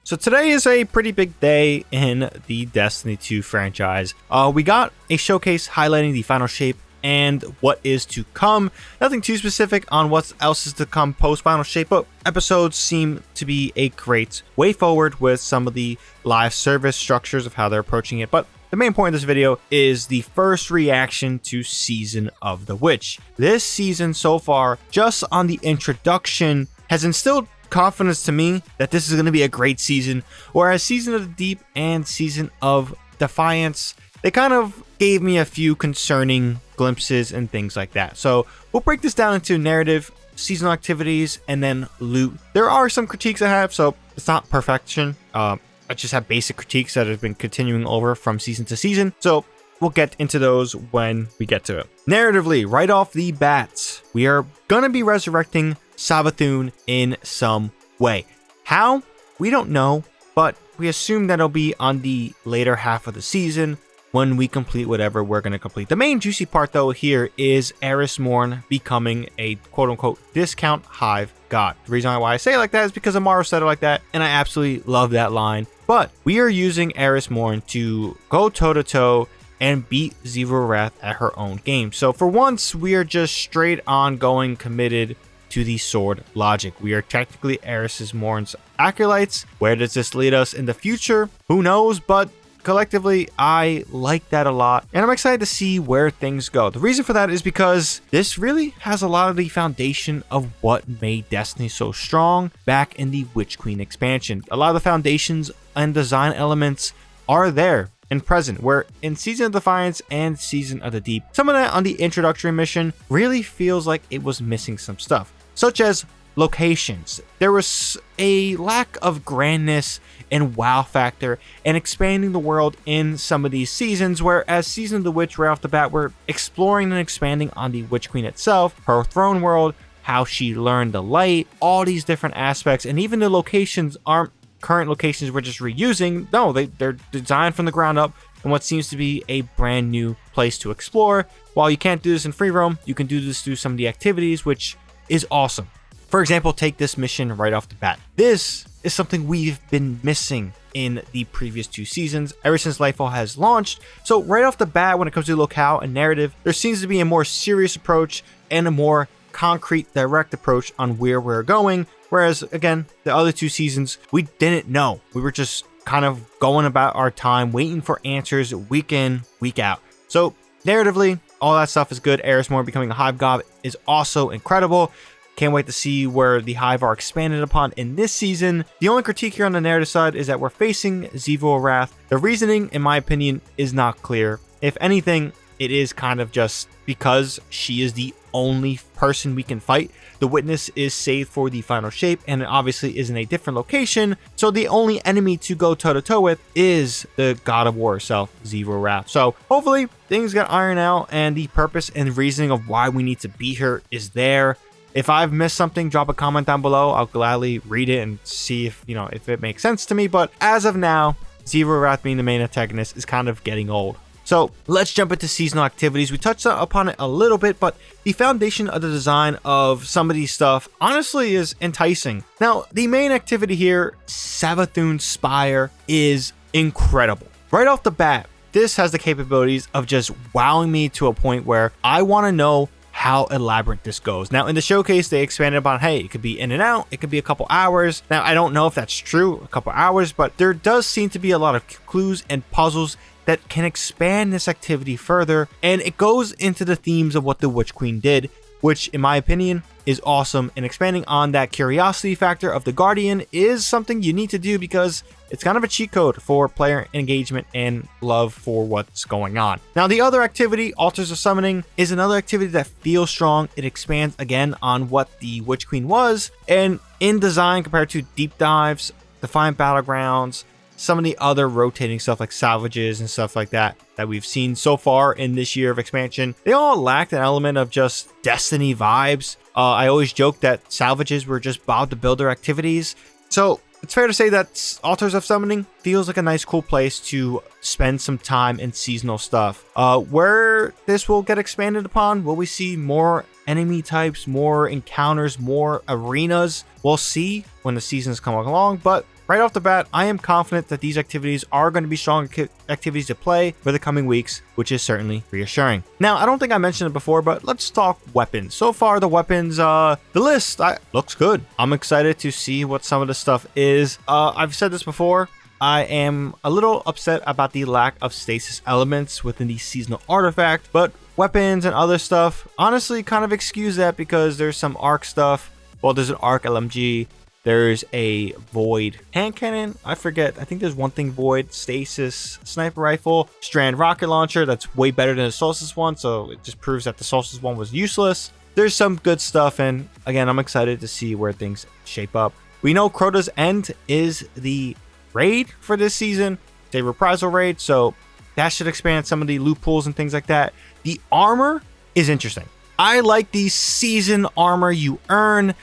So today is a pretty big day in the Destiny 2 franchise. We got a showcase highlighting the final shape and what is to come. Nothing too specific on what else is to come post final shape, but episodes seem to be a great way forward with some of the live service structures of how they're approaching it. But the main point of this video is the first reaction to Season of the Witch. This season so far, just on the introduction, has instilled confidence to me that this is going to be a great season, whereas Season of the Deep and Season of Defiance, they kind of gave me a few concerning glimpses and things like that. So we'll break this down into narrative, seasonal activities, and then loot. There are some critiques I have, so it's not perfection. I just have basic critiques that have been continuing over from season to season. So we'll get into those when we get to it. Narratively, right off the bat, we are going to be resurrecting Savathun in some way. How? We don't know, but we assume that it'll be on the later half of the season when we complete whatever we're going to complete. The main juicy part though here is Eris Morn becoming a quote-unquote discount hive god. The reason why I say it like that is because Amaro said it like that, and I absolutely love that line. But we are using Eris Morn to go toe-to-toe and beat Zero Wrath at her own game. So for once, we are just straight on going committed to the sword logic. We are technically Eris Morn's acolytes. Where does this lead us in the future? Who knows, but collectively, I like that a lot, and I'm excited to see where things go. The reason for that is because this really has a lot of the foundation of what made Destiny so strong back in the Witch Queen expansion. A lot of the foundations and design elements are there and present, where in Season of Defiance and Season of the Deep, some of that on the introductory mission really feels like it was missing some stuff, such as locations. There was a lack of grandness and wow factor and expanding the world in some of these seasons, whereas Season of the Witch, right off the bat, we're exploring and expanding on the Witch Queen itself, her throne world, how she learned the light, all these different aspects, and even the locations aren't current locations we're just reusing. No, they're designed from the ground up in what seems to be a brand new place to explore. While you can't do this in free roam, you can do this through some of the activities, which is awesome. For example, take this mission right off the bat. This is something we've been missing in the previous two seasons ever since Lightfall has launched. So right off the bat, when it comes to locale and narrative, there seems to be a more serious approach and a more concrete, direct approach on where we're going. Whereas again, the other two seasons, we didn't know. We were just kind of going about our time, waiting for answers week in, week out. So narratively, all that stuff is good. Eris Morn becoming a hive god is also incredible. Can't wait to see where the Hive are expanded upon in this season. The only critique here on the narrative side is that we're facing Zero Wrath. The reasoning, in my opinion, is not clear. If anything, it is kind of just because she is the only person we can fight. The witness is saved for the final shape and it obviously is in a different location. So the only enemy to go toe-to-toe with is the God of War herself, Zero Wrath. So hopefully things get ironed out and the purpose and reasoning of why we need to beat her is there. If I've missed something, drop a comment down below. I'll gladly read it and see if, if it makes sense to me. But as of now, Zero Wrath being the main antagonist is kind of getting old. So let's jump into seasonal activities. We touched upon it a little bit, but the foundation of the design of some of these stuff honestly is enticing. Now, the main activity here, Savathun Spire, is incredible. Right off the bat, this has the capabilities of just wowing me to a point where I want to know how elaborate this goes. Now in the showcase, they expanded upon, hey, it could be in and out, it could be a couple hours. Now I don't know if that's true, a couple hours, but there does seem to be a lot of clues and puzzles that can expand this activity further, and it goes into the themes of what the Witch Queen did, which in my opinion is awesome. And expanding on that curiosity factor of the Guardian is something you need to do because it's kind of a cheat code for player engagement and love for what's going on. Now the other activity, Altars of Summoning, is another activity that feels strong. It expands again on what the Witch Queen was, and in design compared to Deep Dives, Defiant Battlegrounds, some of the other rotating stuff like salvages and stuff like that we've seen so far in this year of expansion, they all lacked an element of just Destiny vibes. I always joke that salvages were just Bob the Builder activities. So it's fair to say that Altars of Summoning feels like a nice cool place to spend some time in seasonal stuff. Where this will get expanded upon, will we see more enemy types, more encounters, more arenas? We'll see when the seasons come along, but right off the bat, I am confident that these activities are going to be strong activities to play for the coming weeks, which is certainly reassuring. Now, I don't think I mentioned it before, but let's talk weapons. So far, the weapons, the list looks good. I'm excited to see what some of the stuff is. I've said this before. I am a little upset about the lack of stasis elements within the seasonal artifact, but weapons and other stuff honestly kind of excuse that because there's some arc stuff. Well, there's an arc LMG. There's a void hand cannon. I forget. I think there's one thing void, stasis, sniper rifle, strand rocket launcher. That's way better than the Solstice one. So it just proves that the Solstice one was useless. There's some good stuff. And again, I'm excited to see where things shape up. We know Crota's End is the raid for this season. It's a reprisal raid. So that should expand some of the loot pools and things like that. The armor is interesting. I like the season armor you earn.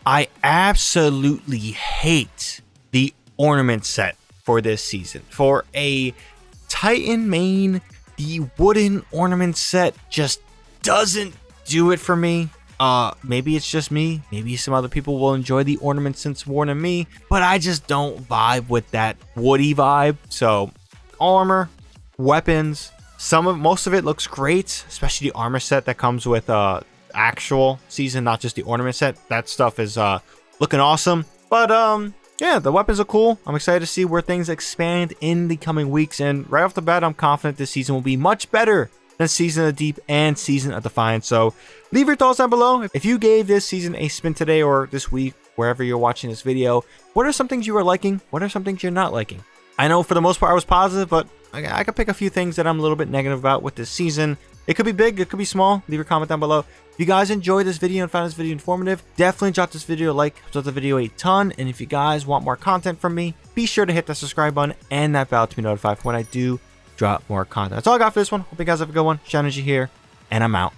I absolutely hate the ornament set for this season. For a Titan main, the wooden ornament set just doesn't do it for me. Maybe it's just me. Maybe some other people will enjoy the ornaments since more than me, but I just don't vibe with that woody vibe. So armor, weapons, most of it looks great, especially the armor set that comes with actual season, not just the ornament set. That stuff is looking awesome. But yeah, the weapons are cool. I'm excited to see where things expand in the coming weeks, and right off the bat, I'm confident this season will be much better than Season of the Deep and Season of Defiance. So leave your thoughts down below. If you gave this season a spin today or this week, wherever you're watching this video, what are some things you are liking? What are some things you're not liking? I know for the most part I was positive, but I could pick a few things that I'm a little bit negative about with this season. It could be big, it could be small. Leave your comment down below. If you guys enjoyed this video and found this video informative, definitely drop this video a like. Helps out the video a ton. And if you guys want more content from me, be sure to hit that subscribe button and that bell to be notified for when I do drop more content. That's all I got for this one. Hope you guys have a good one. ShadowNinja here, and I'm out.